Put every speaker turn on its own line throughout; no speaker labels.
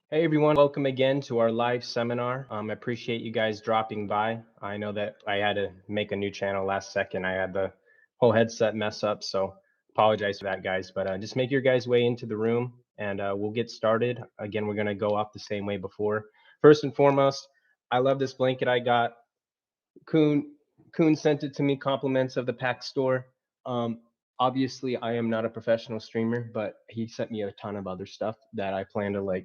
Hey everyone, welcome again to our live seminar. I appreciate you guys dropping by. I know that I had to make a new channel last second. I had the whole headset mess up, so apologize for that, guys. But just make your guys' way into the room and we'll get started. Again, we're going to go off the same way before. First and foremost, I love this blanket I got. Kuhn sent it to me, compliments of the PAC store. Obviously, I am not a professional streamer, but he sent me a ton of other stuff that I plan to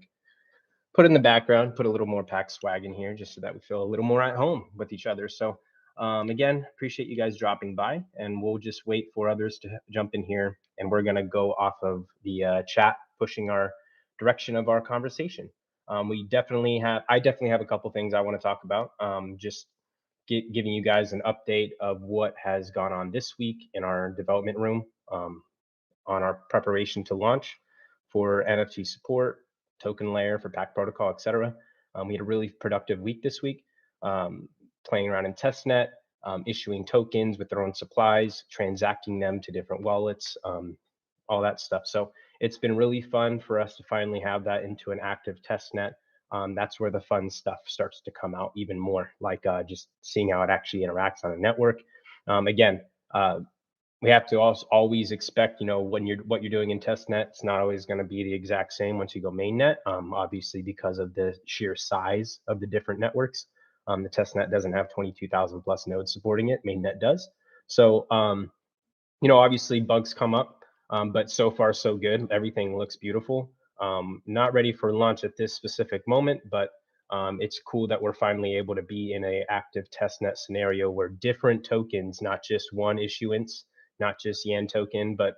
put in the background, put a little more PAC swag in here just so that we feel a little more at home with each other. So again, appreciate you guys dropping by, and we'll just wait for others to jump in here, and we're gonna go off of the chat, pushing our direction of our conversation. I definitely have a couple things I want to talk about. Just giving you guys an update of what has gone on this week in our development room, on our preparation to launch for NFT support, token layer for PAC protocol, etc. We had a really productive week this week, playing around in testnet, issuing tokens with their own supplies, transacting them to different wallets, all that stuff. So it's been really fun for us to finally have that into an active testnet. That's where the fun stuff starts to come out even more, like just seeing how it actually interacts on a network. Again, we have to also always expect, when what you're doing in testnet, it's not always going to be the exact same once you go mainnet. Obviously, because of the sheer size of the different networks, the testnet doesn't have 22,000 plus nodes supporting it. Mainnet does. So, obviously bugs come up, but so far so good. Everything looks beautiful. Not ready for launch at this specific moment, but it's cool that we're finally able to be in a active testnet scenario where different tokens, not just one issuance, not just Yan token, but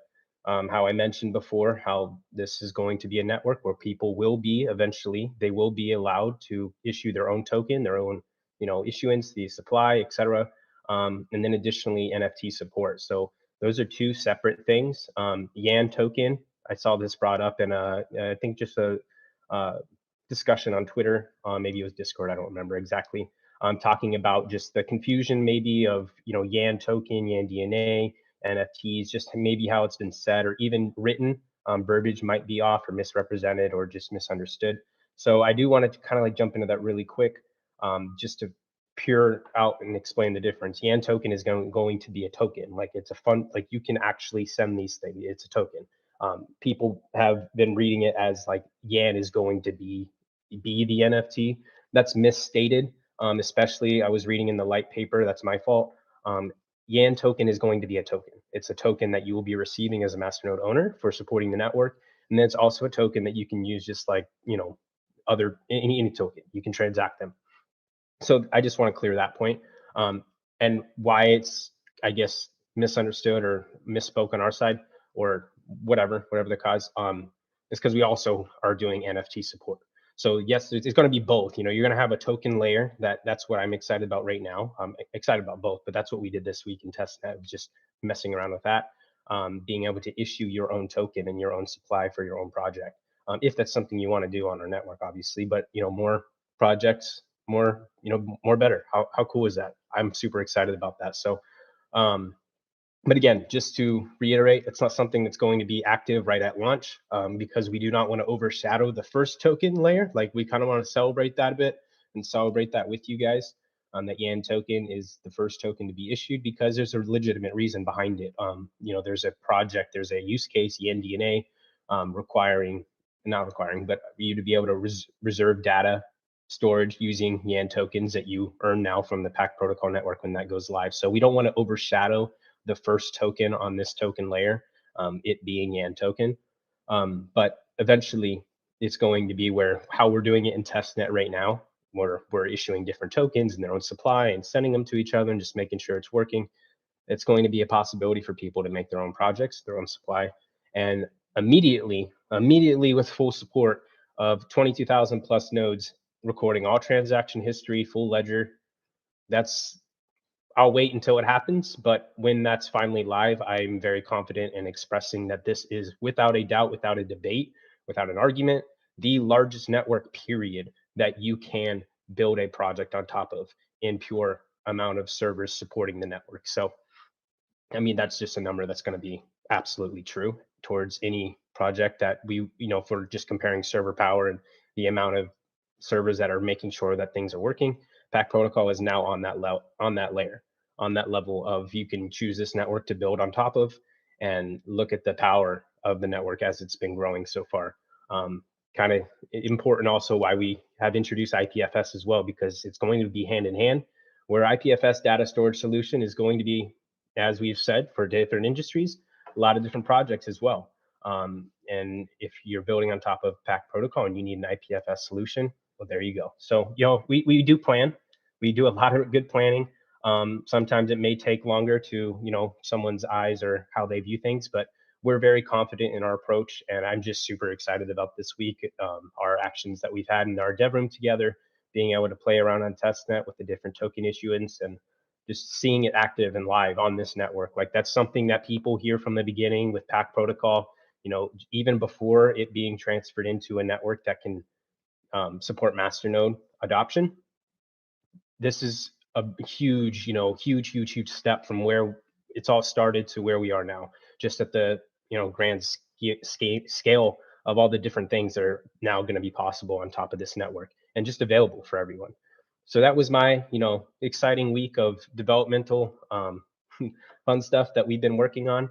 how I mentioned before, how this is going to be a network where people will be eventually, they will be allowed to issue their own token, their own, issuance, the supply, etc. And then additionally NFT support. So those are two separate things. Yan token, I saw this brought up in I think just a discussion on Twitter, maybe it was Discord, I don't remember exactly. Talking about just the confusion maybe of Yan token, yanDNA, NFTs, just maybe how it's been said or even written. Verbiage might be off or misrepresented or just misunderstood. So I do want to kind of jump into that really quick, just to pure out and explain the difference. Yan token is going to be a token. Like it's a fun, like you can actually send these things. It's a token. People have been reading it as like Yan is going to be the NFT. That's misstated. Especially I was reading in the light paper. That's my fault. Yan token is going to be a token. It's a token that you will be receiving as a Masternode owner for supporting the network. And then it's also a token that you can use just like, any token. You can transact them. So I just want to clear that point. And why it's, I guess, misunderstood or misspoke on our side or whatever the cause, is because we also are doing NFT support. So yes, it's going to be both. You're going to have a token layer. That's what I'm excited about right now. I'm excited about both, but that's what we did this week in testnet, just messing around with that, being able to issue your own token and your own supply for your own project, if that's something you want to do on our network, obviously. But more projects, more better. How cool is that? I'm super excited about that. So but again, just to reiterate, it's not something that's going to be active right at launch, because we do not want to overshadow the first token layer. Like we kind of want to celebrate that a bit and celebrate that with you guys. That Yan token is the first token to be issued because there's a legitimate reason behind it. There's a project, there's a use case, yanDNA, not requiring, but you to be able to reserve data storage using Yan tokens that you earn now from the PAC protocol network when that goes live. So we don't want to overshadow the first token on this token layer, it being Yan token. But eventually it's going to be how we're doing it in testnet right now, where we're issuing different tokens in their own supply and sending them to each other and just making sure it's working. It's going to be a possibility for people to make their own projects, their own supply. And immediately with full support of 22,000 plus nodes, recording all transaction history, full ledger, I'll wait until it happens, but when that's finally live, I'm very confident in expressing that this is, without a doubt, without a debate, without an argument, the largest network, period, that you can build a project on top of in pure amount of servers supporting the network. So, I mean, that's just a number that's going to be absolutely true towards any project that we, if we're just comparing server power and the amount of servers that are making sure that things are working. PAC protocol is now on that layer, on that level of you can choose this network to build on top of, and look at the power of the network as it's been growing so far. Kind of important also why we have introduced IPFS as well, because it's going to be hand in hand, where IPFS data storage solution is going to be, as we've said, for different industries, a lot of different projects as well. And if you're building on top of PAC protocol and you need an IPFS solution, well, there you go. So, we do plan. We do a lot of good planning. Sometimes it may take longer to, someone's eyes or how they view things, but we're very confident in our approach. And I'm just super excited about this week, our actions that we've had in our dev room together, being able to play around on testnet with the different token issuance and just seeing it active and live on this network. Like, that's something that people hear from the beginning with PAC protocol, even before it being transferred into a network that can support Masternode adoption. This is a huge, huge step from where it's all started to where we are now, just at the, grand scale of all the different things that are now going to be possible on top of this network and just available for everyone. So that was my, exciting week of developmental fun stuff that we've been working on.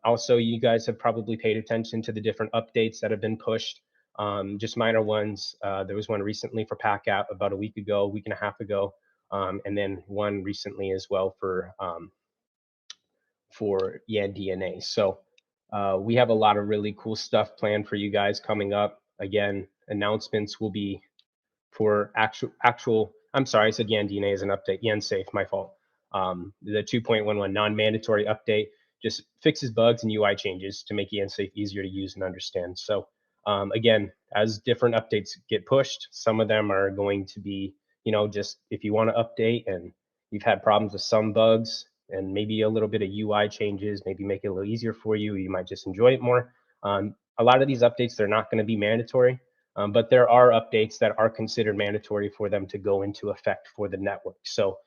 Also, you guys have probably paid attention to the different updates that have been pushed. Just minor ones. There was one recently for PAC app about a week and a half ago, and then one recently as well for yanDNA. So we have a lot of really cool stuff planned for you guys coming up. Again, announcements will be for actual. I'm sorry, I said yanDNA is an update. yanSafe, my fault. The 2.11 non-mandatory update just fixes bugs and UI changes to make yanSafe easier to use and understand. So again, as different updates get pushed, some of them are going to be, just if you want to update and you've had problems with some bugs and maybe a little bit of UI changes, maybe make it a little easier for you, you might just enjoy it more. A lot of these updates, they're not going to be mandatory, but there are updates that are considered mandatory for them to go into effect for the network. So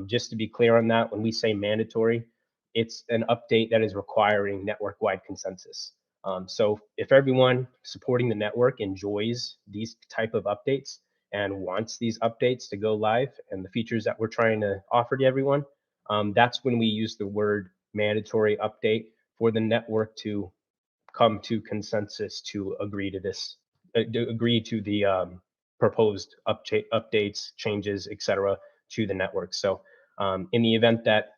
just to be clear on that, when we say mandatory, it's an update that is requiring network-wide consensus. So if everyone supporting the network enjoys these type of updates and wants these updates to go live and the features that we're trying to offer to everyone, that's when we use the word mandatory update for the network to come to consensus to agree to this, agree to the proposed updates, changes, etc., to the network. So in the event that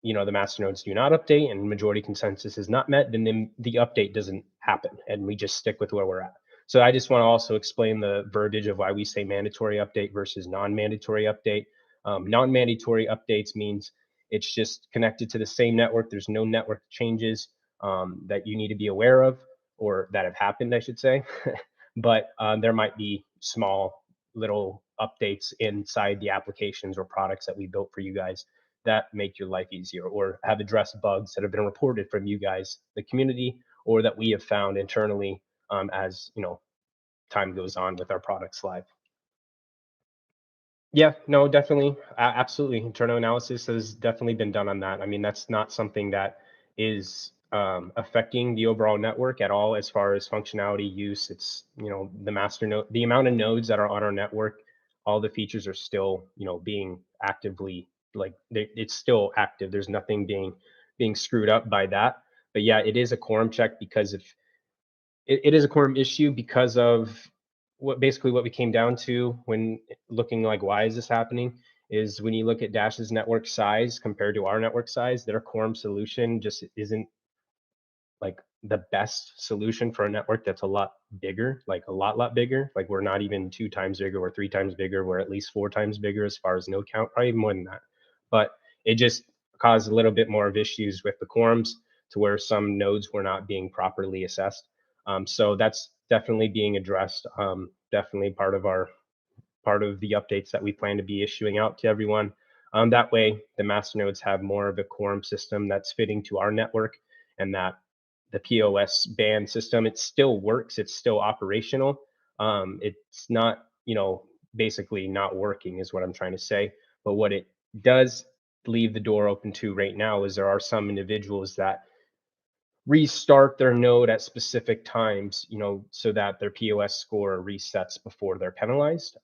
the masternodes do not update and majority consensus is not met, then the update doesn't happen and we just stick with where we're at. So I just want to also explain the verbiage of why we say mandatory update versus non-mandatory update. Non-mandatory updates means it's just connected to the same network. There's no network changes that you need to be aware of or that have happened, I should say. But there might be small little updates inside the applications or products that we built for you guys that make your life easier or have addressed bugs that have been reported from you guys, the community, or that we have found internally as time goes on with our products live. Yeah, no, definitely. Absolutely. Internal analysis has definitely been done on that. I mean, that's not something that is affecting the overall network at all as far as functionality use. It's, the master node, the amount of nodes that are on our network, all the features are still, being actively, like it's still active. There's nothing being screwed up by that. But yeah, it is a quorum check because if it is a quorum issue because of what we came down to when looking like why is this happening is when you look at Dash's network size compared to our network size, their quorum solution just isn't like the best solution for a network that's a lot bigger, like a lot bigger. Like we're not even 2 times bigger, we're 3 times bigger, we're at least 4 times bigger as far as node count, probably more than that. But it just caused a little bit more of issues with the quorums to where some nodes were not being properly assessed. So that's definitely being addressed. Definitely part of the updates that we plan to be issuing out to everyone. That way, the masternodes have more of a quorum system that's fitting to our network, and that the POS ban system, it still works, it's still operational. It's not, basically not working is what I'm trying to say. But what it does leave the door open to right now is there are some individuals that restart their node at specific times, so that their POS score resets before they're penalized.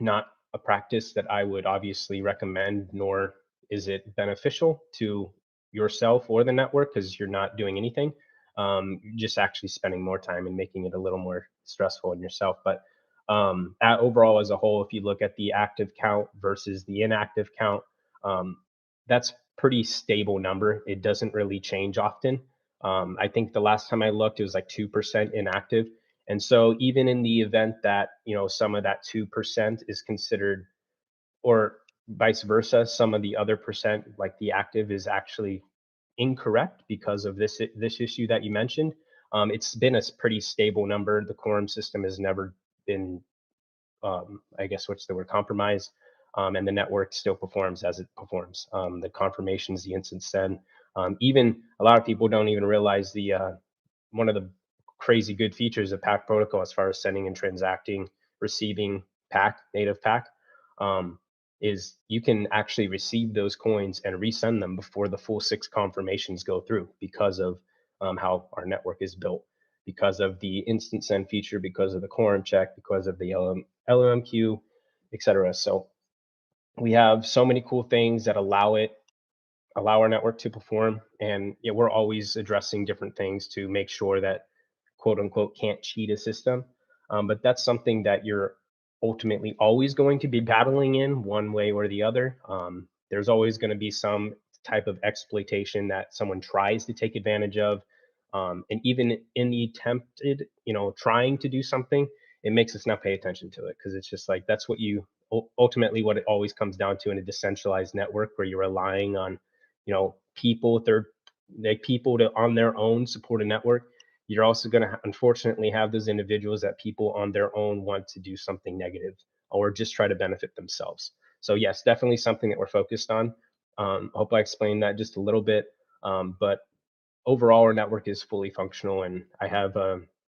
Not a practice that I would obviously recommend, nor is it beneficial to yourself or the network because you're not doing anything. You're just actually spending more time and making it a little more stressful on yourself. But overall, as a whole, if you look at the active count versus the inactive count, that's pretty stable number. It doesn't really change often. I think the last time I looked, it was like 2% inactive. And so even in the event that, some of that 2% is considered, or vice versa, some of the other percent, like the active, is actually incorrect because of this issue that you mentioned. It's been a pretty stable number. The quorum system has never been, I guess, what's the word, compromised. And the network still performs as it performs. The confirmations, the instant send. Even a lot of people don't even realize one of the crazy good features of PAC protocol as far as sending and transacting, receiving PAC, native PAC, is you can actually receive those coins and resend them before the full 6 confirmations go through because of how our network is built, because of the instant send feature, because of the quorum check, because of the LMQ, etc. So we have so many cool things that allow our network to perform, and we're always addressing different things to make sure that quote unquote can't cheat a system. But that's something that you're ultimately always going to be battling in one way or the other. There's always going to be some type of exploitation that someone tries to take advantage of. And even in the attempted, trying to do something, it makes us not pay attention to it because it's just like that's what ultimately what it always comes down to in a decentralized network where you're relying on, people, people to on their own support a network. You're also going to unfortunately have those individuals that people on their own want to do something negative or just try to benefit themselves. So yes, definitely something that we're focused on. Hope I explained that just a little bit. But overall, our network is fully functional, and I have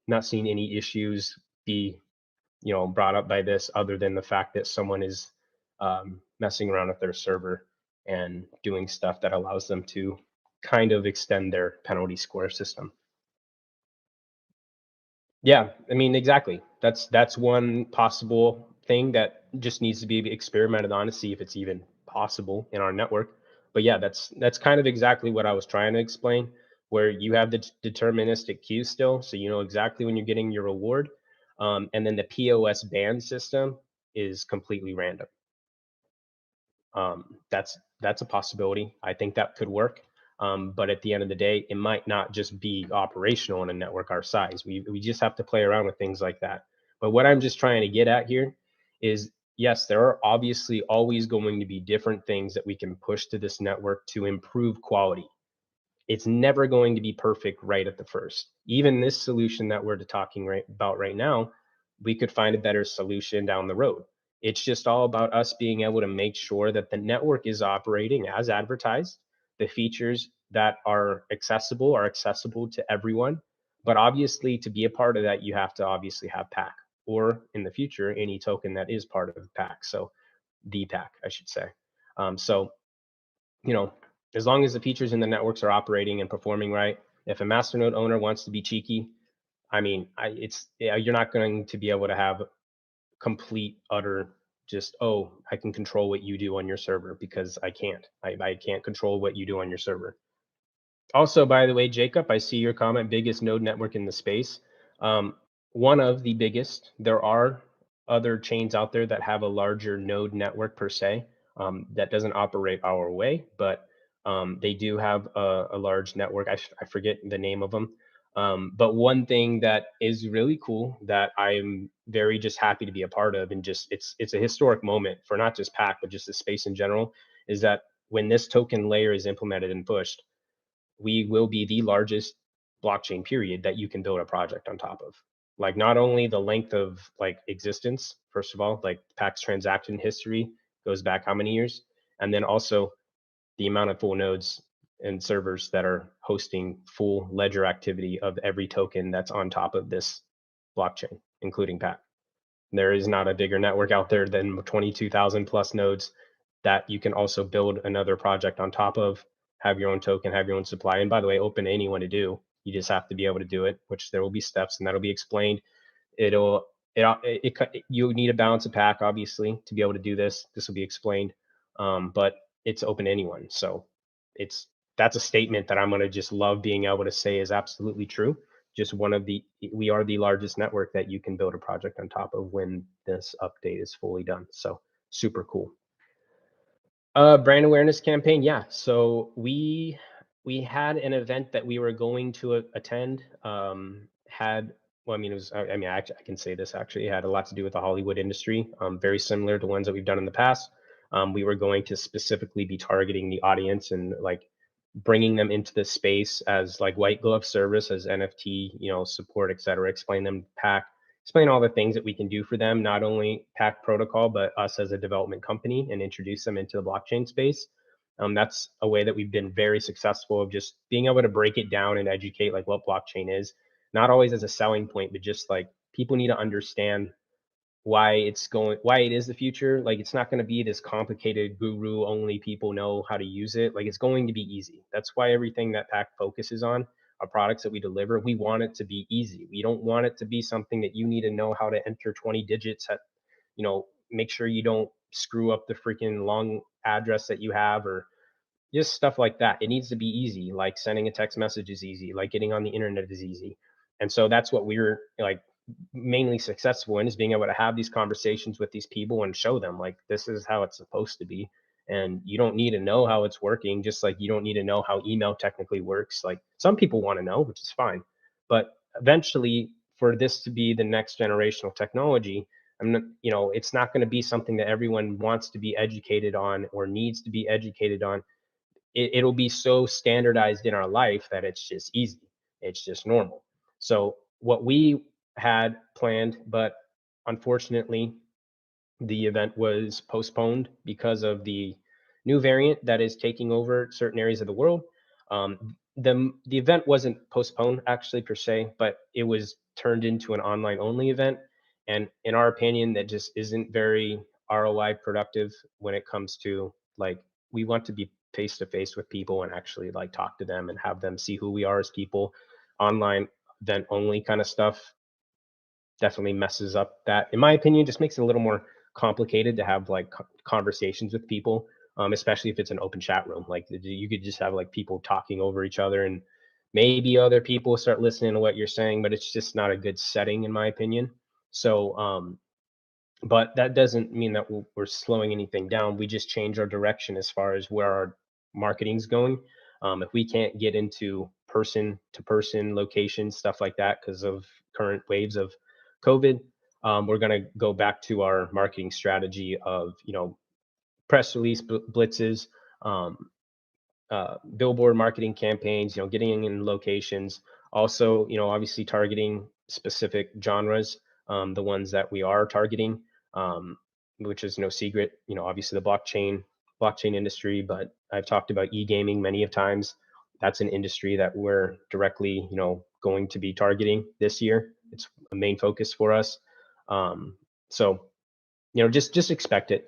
not seen any issues be, brought up by this other than the fact that someone is messing around with their server and doing stuff that allows them to kind of extend their penalty score system. Yeah, I mean, exactly. That's one possible thing that just needs to be experimented on to see if it's even possible in our network. But yeah, that's kind of exactly what I was trying to explain, where you have the deterministic queue still, so you know exactly when you're getting your reward, and then the POS ban system is completely random. That's a possibility. I think that could work. But at the end of the day, it might not just be operational in a network our size. We just have to play around with things like that. But what I'm just trying to get at here is, yes, there are obviously always going to be different things that we can push to this network to improve quality. It's never going to be perfect right at the first. Even this solution that we're talking about right now, we could find a better solution down the road. It's just all about us being able to make sure that the network is operating as advertised. The features that are accessible to everyone. But obviously, to be a part of that, you have to obviously have PAC, or in the future, any token that is part of PAC. So the PAC, I should say. So, as long as the features in the networks are operating and performing right, if a Masternode owner wants to be cheeky, I mean, you're not going to be able to have complete, utter, just, oh, I can control what you do on your server, because I can't. I can't control what you do on your server. Also, by the way, Jacob, I see your comment, biggest node network in the space. One of the biggest. There are other chains out there that have a larger node network per se, that doesn't operate our way, but they do have a large network. I forget the name of them. But one thing that is really cool that I'm very just happy to be a part of, and just it's a historic moment for not just PAC, but just the space in general, is that when this token layer is implemented and pushed, we will be the largest blockchain period that you can build a project on top of. Like, not only the length of like existence, first of all, like PAC's transaction history goes back how many years, and then also the amount of full nodes and servers that are hosting full ledger activity of every token that's on top of this blockchain, including PAC. There is not a bigger network out there than 22,000 plus nodes that you can also build another project on top of. have your own token, have your own supply. And by the way, open to anyone to do. You just have to be able to do it, which there will be steps, and that'll be explained. You need a balance of PAC, obviously, to be able to do this. This will be explained, but it's open to anyone. So that's a statement that I'm going to just love being able to say is absolutely true. Just we are the largest network that you can build a project on top of when this update is fully done. So super cool. Brand awareness campaign, yeah. So we had an event that we were going to attend. Well, I mean, it was. I mean, I can say this actually. It had a lot to do with the Hollywood industry. Very similar to ones that we've done in the past. We were going to specifically be targeting the audience and like bringing them into the space as like white glove service, as NFT, support, et cetera. Explain them PAC, explain all the things that we can do for them, not only PAC protocol, but us as a development company, and introduce them into the blockchain space. That's a way that we've been very successful of just being able to break it down and educate like what blockchain is, not always as a selling point, but just like people need to understand why it is the future. Like it's not going to be this complicated guru, only people know how to use it. Like it's going to be easy. That's why everything that PAC focuses on, our products that we deliver, we want it to be easy. We don't want it to be something that you need to know how to enter 20 digits at, make sure you don't screw up the freaking long address that you have, or just stuff like that. It needs to be easy. Like sending a text message is easy. Like getting on the internet is easy. And so that's what we're like mainly successful in, is being able to have these conversations with these people and show them like this is how it's supposed to be. And you don't need to know how it's working, just like you don't need to know how email technically works. Like some people want to know, which is fine. But eventually, for this to be the next generational technology, it's not going to be something that everyone wants to be educated on or needs to be educated on. It'll be so standardized in our life that it's just easy. It's just normal. So what we had planned, but unfortunately, the event was postponed because of the new variant that is taking over certain areas of the world. The event wasn't postponed actually per se, but it was turned into an online only event. And in our opinion, that just isn't very ROI productive when it comes to like, we want to be face to face with people and actually like talk to them and have them see who we are as people. Online event only kind of stuff definitely messes up that, in my opinion, just makes it a little more complicated to have like conversations with people, especially if it's an open chat room. Like you could just have like people talking over each other, and maybe other people start listening to what you're saying, but it's just not a good setting, in my opinion. So but that doesn't mean that we're slowing anything down. We just change our direction as far as where our marketing's going. If we can't get into person to person locations, stuff like that, because of current waves of COVID, we're going to go back to our marketing strategy of, press release blitzes, billboard marketing campaigns, getting in locations. Also, obviously targeting specific genres, the ones that we are targeting, which is no secret. Obviously the blockchain industry, but I've talked about e-gaming many of times. That's an industry that we're directly, going to be targeting this year. It's a main focus for us. So, just expect it.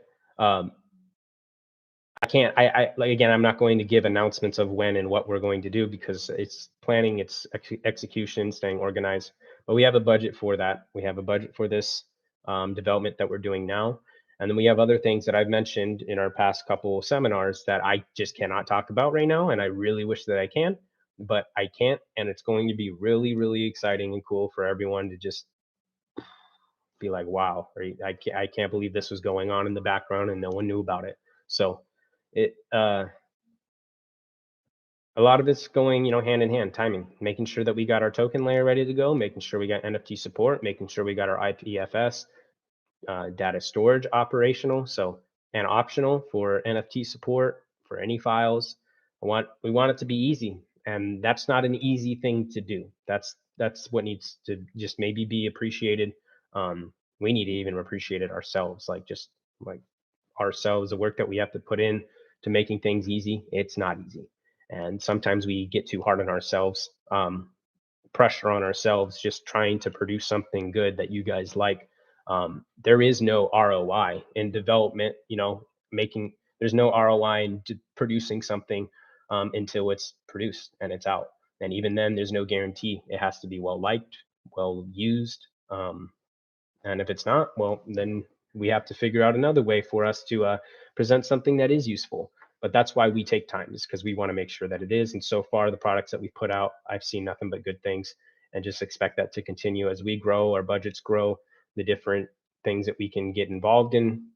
I can't, like, again, I'm not going to give announcements of when and what we're going to do, because it's planning, it's execution, staying organized. But we have a budget for that. We have a budget for this development that we're doing now. And then we have other things that I've mentioned in our past couple seminars that I just cannot talk about right now. And I really wish that I can, but I can't. And it's going to be really, really exciting and cool for everyone to just be like, wow, right? I can't believe this was going on in the background and no one knew about it. So a lot of it's going, hand in hand, timing, making sure that we got our token layer ready to go, making sure we got NFT support, making sure we got our IPFS data storage operational, and optional for NFT support for any files. We want it to be easy, and that's not an easy thing to do. That's what needs to just maybe be appreciated. We need to even appreciate it ourselves, like ourselves, the work that we have to put in to making things easy. It's not easy, and sometimes we get too hard on ourselves, pressure on ourselves, just trying to produce something good that you guys like. There is no ROI in development. There's no ROI in producing something until it's produced and it's out. And even then, there's no guarantee. It has to be well liked, well used. And if it's not, well, then we have to figure out another way for us to present something that is useful. But that's why we take time, is because we want to make sure that it is. And so far, the products that we put out, I've seen nothing but good things, and just expect that to continue as we grow, our budgets grow, the different things that we can get involved in,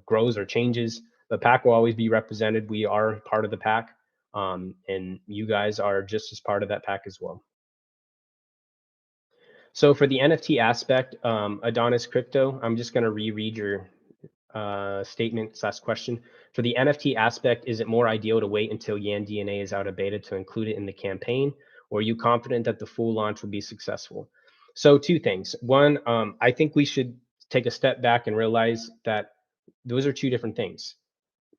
grows or changes. The PAC will always be represented. We are part of the PAC, and you guys are just as part of that PAC as well. So for the NFT aspect, Adonis Crypto, I'm just going to reread your statement/question. For the NFT aspect, is it more ideal to wait until yanDNA is out of beta to include it in the campaign, or are you confident that the full launch will be successful? So two things. One, I think we should take a step back and realize that those are two different things.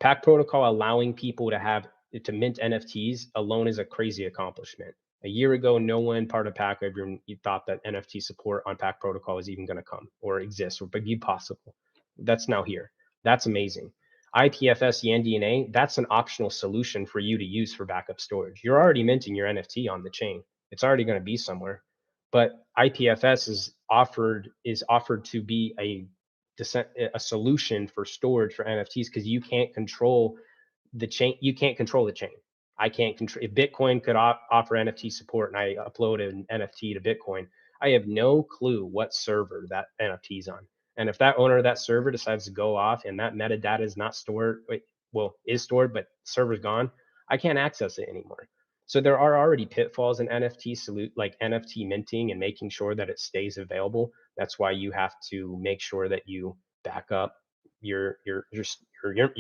PAC protocol allowing people to mint NFTs alone is a crazy accomplishment. A year ago, no one part of PAC even thought that NFT support on PAC protocol is even going to come or exist or be possible. That's now here. That's amazing. IPFS yanDNA, that's an optional solution for you to use for backup storage. You're already minting your NFT on the chain. It's already going to be somewhere. But IPFS is offered to be a solution for storage for NFTs, because you can't control the chain. You can't control the chain. I can't control. If Bitcoin could offer NFT support and I upload an NFT to Bitcoin, I have no clue what server that NFT is on. And if that owner of that server decides to go off and that metadata is not stored, is stored, but server's gone, I can't access it anymore. So there are already pitfalls in NFT like NFT minting and making sure that it stays available. That's why you have to make sure that you back up your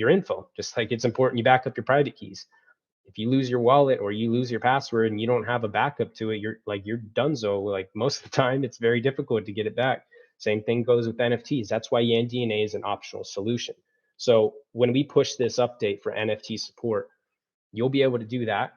info, just like it's important you back up your private keys. If you lose your wallet or you lose your password and you don't have a backup to it, you're donezo. Like most of the time, it's very difficult to get it back. Same thing goes with NFTs. That's why yanDNA is an optional solution. So when we push this update for NFT support, you'll be able to do that,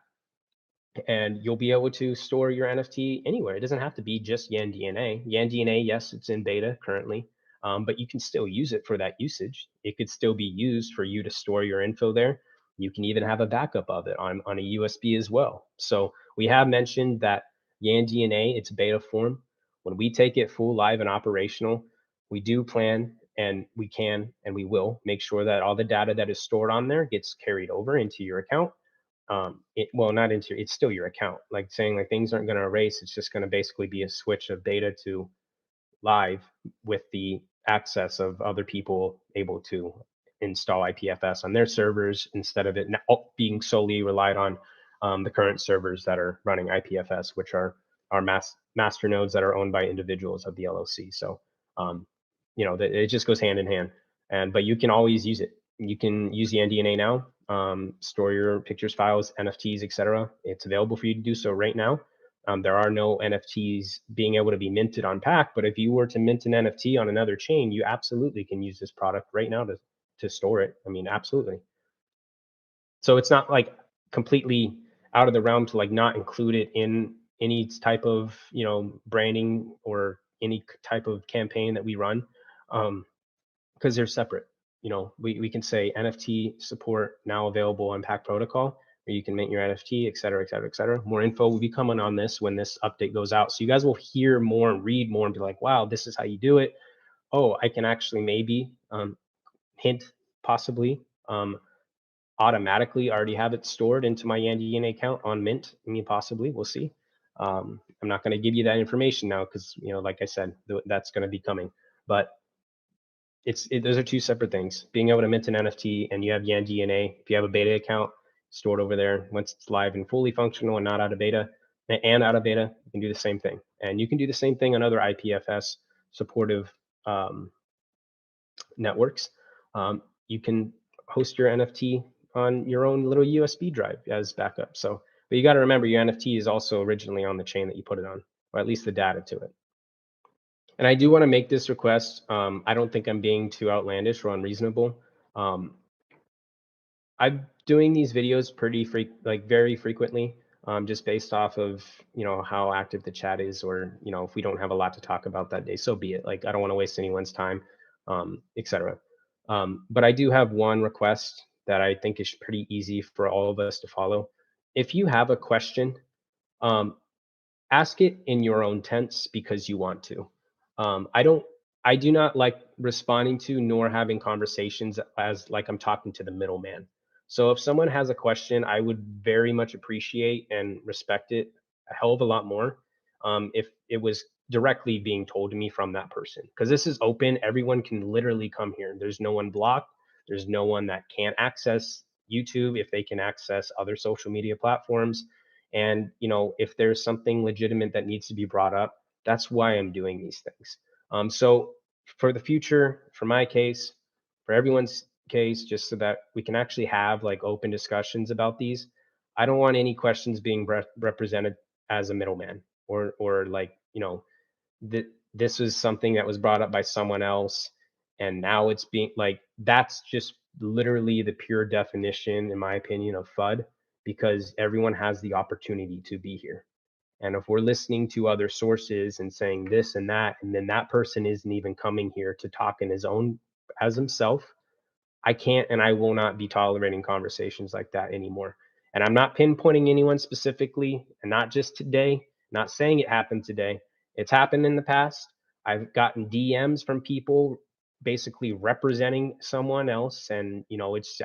and you'll be able to store your NFT anywhere. It doesn't have to be just yanDNA. yanDNA, yes, it's in beta currently, but you can still use it for that usage. It could still be used for you to store your info there. You can even have a backup of it on a USB as well. So we have mentioned that yanDNA, it's beta form. When we take it full live and operational, we do plan, and we can and we will make sure that all the data that is stored on there gets carried over into your account. It's still your account. Like saying like things aren't going to erase. It's just going to basically be a switch of beta to live with the access of other people able to install IPFS on their servers instead of it being solely relied on the current servers that are running IPFS, which are our Masternodes that are owned by individuals of the LLC. So, it just goes hand in hand. But you can always use it. You can use the yanDNA now, store your pictures, files, NFTs, etc. It's available for you to do so right now. There are no NFTs being able to be minted on PAC, but if you were to mint an NFT on another chain, you absolutely can use this product right now to store it. I mean, absolutely. So it's not like completely out of the realm to like not include it in any type of branding or any type of campaign that we run, because they're separate. We can say NFT support now available on PAC protocol, where you can mint your NFT, et cetera, et cetera, et cetera. More info will be coming on this when this update goes out. So you guys will hear more and read more and be like, wow, this is how you do it. Oh, I can actually maybe hint possibly automatically already have it stored into my yanDNA account on Mint. I mean, possibly, we'll see. I'm not going to give you that information now because, like I said, that's going to be coming. But those are two separate things. Being able to mint an NFT and you have yanDNA, if you have a beta account stored over there, once it's live and fully functional and not out of beta, you can do the same thing. And you can do the same thing on other IPFS supportive networks. You can host your NFT on your own little USB drive as backup. So, but you got to remember your NFT is also originally on the chain that you put it on, or at least the data to it. And I do want to make this request. I don't think I'm being too outlandish or unreasonable. I'm doing these videos very frequently, just based off of how active the chat is, or if we don't have a lot to talk about that day, so be it. Like I don't want to waste anyone's time, etc. But I do have one request that I think is pretty easy for all of us to follow. If you have a question, um, ask it in your own tense because you want to. I do not like responding to nor having conversations as like I'm talking to the middleman. So if someone has a question, I would very much appreciate and respect it a hell of a lot more if it was directly being told to me from that person. Because this is open, everyone can literally come here. There's no one blocked. There's no one that can't access YouTube if they can access other social media platforms. And if there's something legitimate that needs to be brought up, that's why I'm doing these things. So for the future, for my case, for everyone's case, just so that we can actually have like open discussions about these, I don't want any questions being represented as a middleman or like this was something that was brought up by someone else and now it's being like, that's just literally the pure definition, in my opinion, of FUD, because everyone has the opportunity to be here. And if we're listening to other sources and saying this and that, and then that person isn't even coming here to talk in his own as himself, I can't and I will not be tolerating conversations like that anymore. And I'm not pinpointing anyone specifically, and not just today, not saying it happened today. It's happened in the past. I've gotten DMs from people basically representing someone else. And,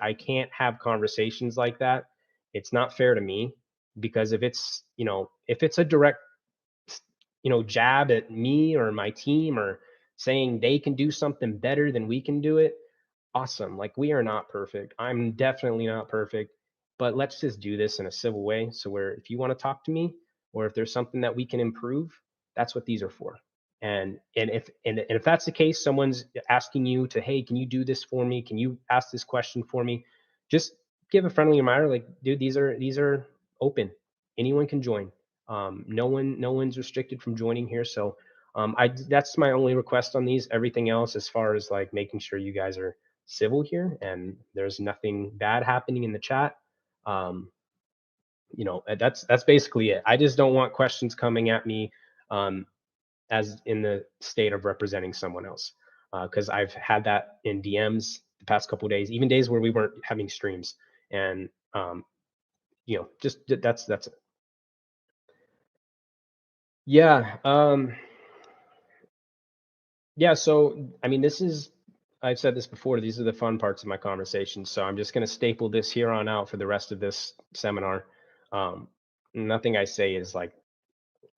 I can't have conversations like that. It's not fair to me because if it's a direct, jab at me or my team or saying they can do something better than we can do it, awesome. Like, we are not perfect. I'm definitely not perfect, but let's just do this in a civil way. So where if you want to talk to me or if there's something that we can improve, that's what these are for. And if that's the case, someone's asking you to, hey, can you do this for me? Can you ask this question for me? Just give a friendly reminder, like, dude, these are open. Anyone can join. No one's restricted from joining here. So that's my only request on these. Everything else, as far as like making sure you guys are civil here and there's nothing bad happening in the chat. That's basically it. I just don't want questions coming at me as in the state of representing someone else, because I've had that in DMs the past couple of days, even days where we weren't having streams, and just that's it. Yeah. Yeah. So I mean, I've said this before, these are the fun parts of my conversation. So I'm just going to staple this here on out for the rest of this seminar. Nothing I say is like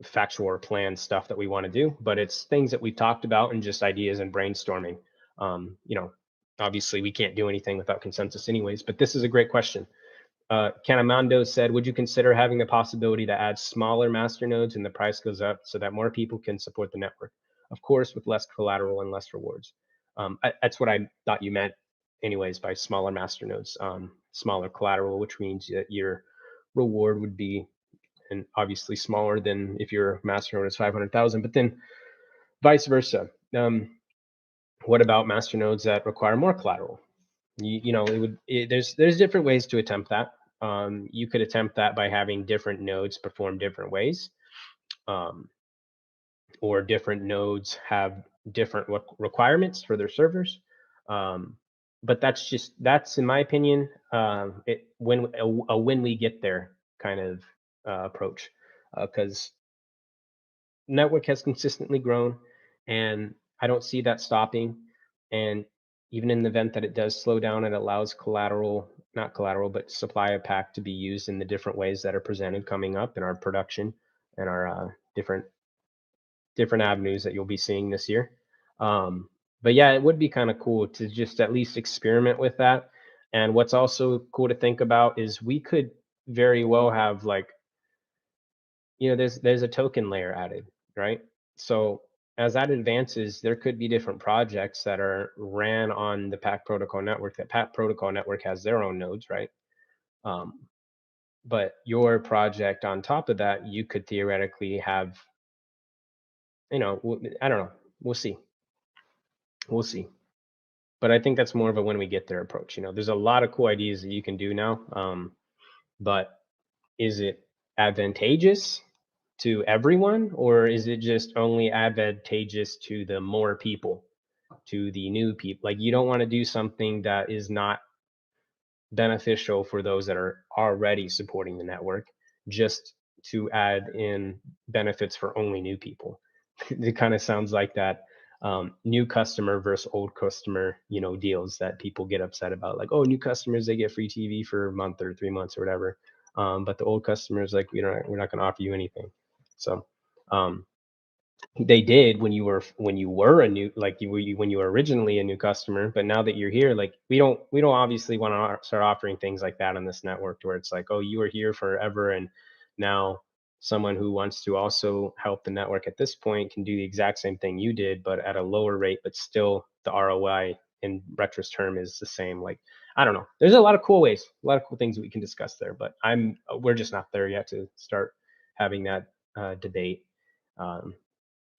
factual or planned stuff that we want to do, but it's things that we've talked about and just ideas and brainstorming. Obviously we can't do anything without consensus anyways, but this is a great question. Canimando said, would you consider having the possibility to add smaller masternodes and the price goes up so that more people can support the network? Of course, with less collateral and less rewards. That's what I thought you meant anyways by smaller masternodes, smaller collateral, which means that your reward would be and obviously smaller than if your masternode is 500,000, but then vice versa. What about masternodes that require more collateral? There's different ways to attempt that. You could attempt that by having different nodes perform different ways, or different nodes have different requirements for their servers. But that's in my opinion, when we get there kind of approach, because network has consistently grown and I don't see that stopping. And even in the event that it does slow down, it allows not collateral, but supply of PAC to be used in the different ways that are presented coming up in our production and our different avenues that you'll be seeing this year. But yeah, it would be kind of cool to just at least experiment with that. And what's also cool to think about is we could very well have like, there's a token layer added, right? So as that advances, there could be different projects that are ran on the PAC protocol network. That PAC protocol network has their own nodes, right? But your project on top of that, you could theoretically have, I don't know. We'll see. But I think that's more of a when we get there approach. There's a lot of cool ideas that you can do now. But is it advantageous to everyone, or is it just only advantageous to the more people, to the new people? Like, you don't want to do something that is not beneficial for those that are already supporting the network, just to add in benefits for only new people. It kind of sounds like that new customer versus old customer, deals that people get upset about. Like, oh, new customers, they get free TV for a month or 3 months or whatever. But the old customers, like, we're not going to offer you anything. So um, they did when you were a new, like when you were originally a new customer, but now that you're here, like, we don't obviously want to start offering things like that on this network, where it's like, oh, you were here forever, and now someone who wants to also help the network at this point can do the exact same thing you did, but at a lower rate, but still the ROI in Retro's term is the same. Like, I don't know, there's a lot of cool ways, a lot of cool things that we can discuss there, but we're just not there yet to start having that debate.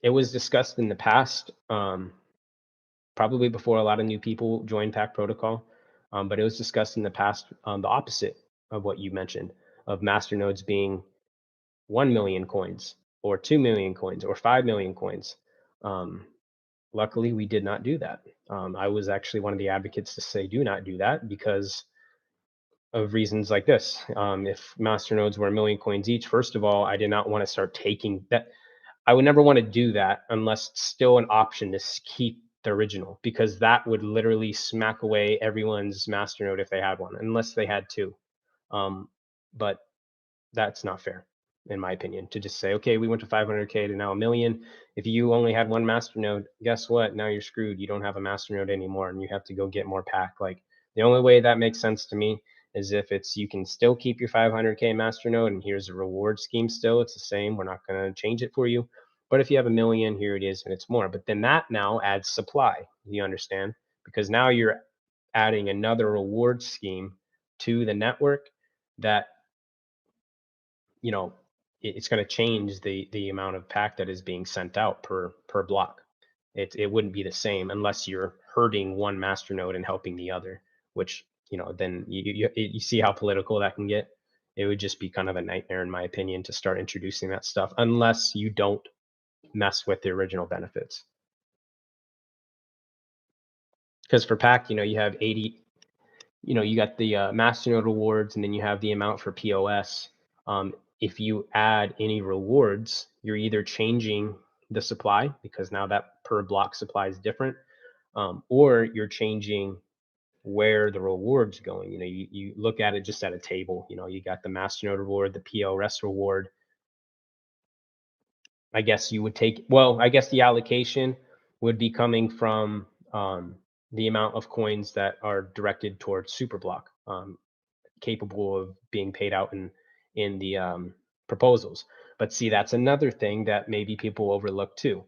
It was discussed in the past, probably before a lot of new people joined PAC protocol, but it was discussed in the past, the opposite of what you mentioned, of masternodes being 1 million coins or 2 million coins or 5 million coins. Um, Luckily, we did not do that. I was actually one of the advocates to say do not do that because of reasons like this. If masternodes were 1 million coins each, first of all, I did not want to start taking that. I would never want to do that unless it's still an option to keep the original, because that would literally smack away everyone's masternode if they had one, unless they had two. But that's not fair, in my opinion, to just say, okay, we went to 500K to now 1 million. If you only had one masternode, guess what? Now you're screwed. You don't have a masternode anymore, and you have to go get more PAC. Like, the only way that makes sense to me is if it's, you can still keep your 500K masternode, and here's a reward scheme still. It's the same. We're not going to change it for you. But if you have 1 million, here it is, and it's more. But then that now adds supply. You understand? Because now you're adding another reward scheme to the network that, it's going to change the amount of PAC that is being sent out per block. It wouldn't be the same unless you're hurting one masternode and helping the other, which, then you see how political that can get. It would just be kind of a nightmare, in my opinion, to start introducing that stuff unless you don't mess with the original benefits. Because for PAC, you have 80, you got the masternode rewards, and then you have the amount for POS. If you add any rewards, you're either changing the supply, because now that per block supply is different, or you're changing where the reward's going. You look at it just at a table. You got the masternode reward, the POS reward. I guess you would take, well, I guess the allocation would be coming from the amount of coins that are directed towards Superblock, capable of being paid out in the proposals. But see, that's another thing that maybe people overlook too,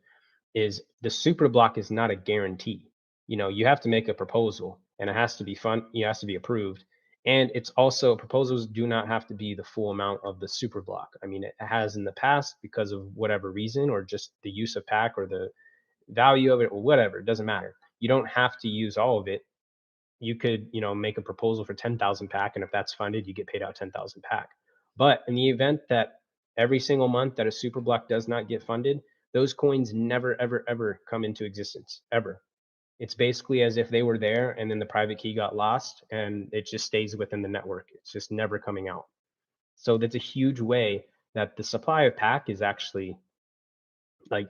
is the Superblock is not a guarantee. You have to make a proposal, and it has to be fun. It has to be approved. And it's also, proposals do not have to be the full amount of the Superblock. I mean, it has in the past because of whatever reason, or just the use of PAC or the value of it or whatever. It doesn't matter. You don't have to use all of it. You could, make a proposal for 10,000 PAC, and if that's funded, you get paid out 10,000 PAC. But in the event that every single month that a super block does not get funded, those coins never, ever, ever come into existence, ever. It's basically as if they were there and then the private key got lost, and it just stays within the network. It's just never coming out. So that's a huge way that the supply of PAC is actually, like,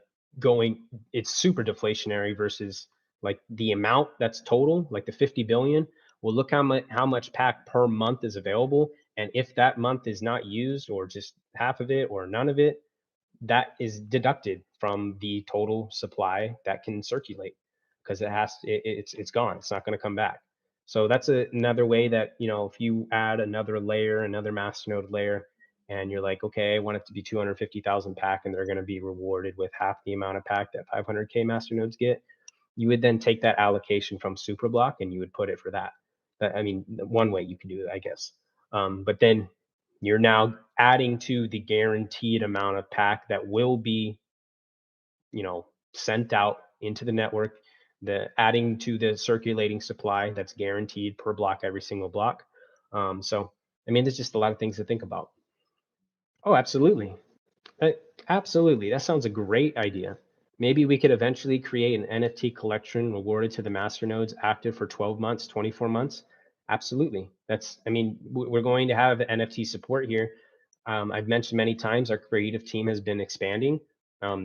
it's super deflationary versus, like, the amount that's total, like the 50 billion. Well, look how much PAC per month is available, and if that month is not used, or just half of it or none of it, that is deducted from the total supply that can circulate, because it's gone. It's not going to come back. So that's another way that, if you add another layer, another masternode layer, and you're like, okay, I want it to be 250,000 PAC, and they're going to be rewarded with half the amount of PAC that 500K masternodes get, you would then take that allocation from Superblock and you would put it for that. I mean, one way you can do it, I guess. But then you're now adding to the guaranteed amount of PAC that will be, sent out into the network, adding to the circulating supply that's guaranteed per block, every single block. So, I mean, there's just a lot of things to think about. Oh, absolutely. Absolutely. That sounds a great idea. Maybe we could eventually create an NFT collection rewarded to the masternodes active for 12 months, 24 months. Absolutely. I mean, we're going to have NFT support here. I've mentioned many times our creative team has been expanding.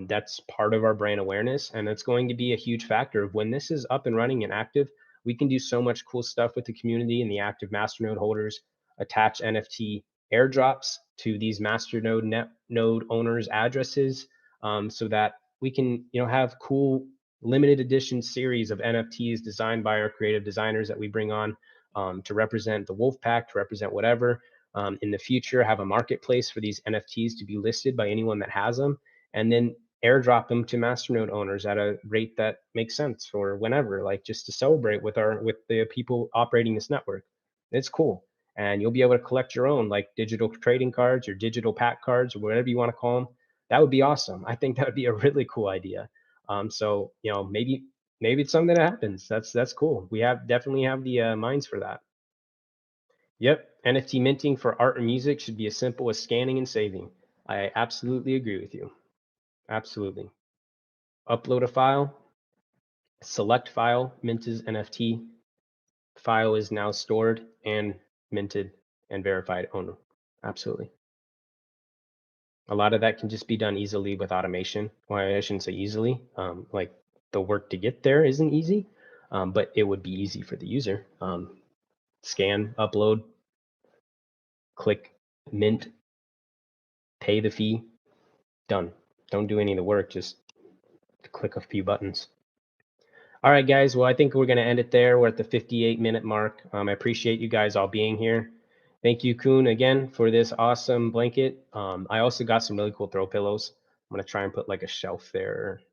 That's part of our brand awareness, and it's going to be a huge factor of when this is up and running and active. We can do so much cool stuff with the community and the active Masternode holders, attach NFT airdrops to these Masternode net node owners' addresses, so that we can, have cool limited edition series of NFTs designed by our creative designers that we bring on to represent the wolf pack, to represent whatever. In the future, have a marketplace for these NFTs to be listed by anyone that has them, and then airdrop them to Masternode owners at a rate that makes sense for whenever, like just to celebrate with the people operating this network. It's cool. And you'll be able to collect your own like digital trading cards or digital PAC cards or whatever you want to call them. That would be awesome. I think that would be a really cool idea. So maybe it's something that happens. That's cool. We definitely have the minds for that. Yep, NFT minting for art and music should be as simple as scanning and saving. I absolutely agree with you. Absolutely. Upload a file, select file, mint as NFT. File is now stored and minted and verified owner. Absolutely. A lot of that can just be done easily with automation. Well, I shouldn't say easily. Like the work to get there isn't easy, but it would be easy for the user. Scan, upload, click mint, pay the fee, done. Don't do any of the work, just click a few buttons. All right, guys. Well, I think we're going to end it there. We're at the 58-minute mark. I appreciate you guys all being here. Thank you, Kuhn, again, for this awesome blanket. I also got some really cool throw pillows. I'm going to try and put like a shelf there,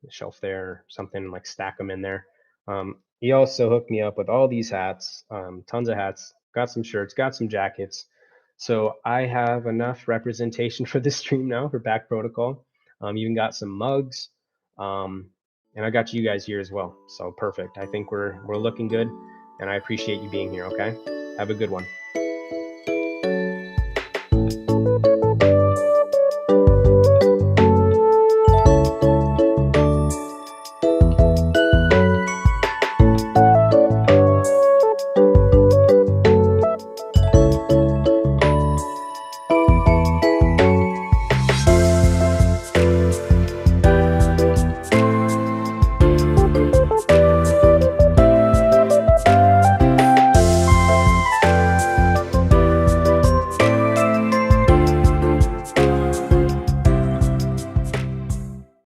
something, like stack them in there. He also hooked me up with all these hats, tons of hats, got some shirts, got some jackets. So I have enough representation for this stream now for PAC Protocol. Even got some mugs. And I got you guys here as well. So perfect. I think we're looking good, and I appreciate you being here. Okay, have a good one.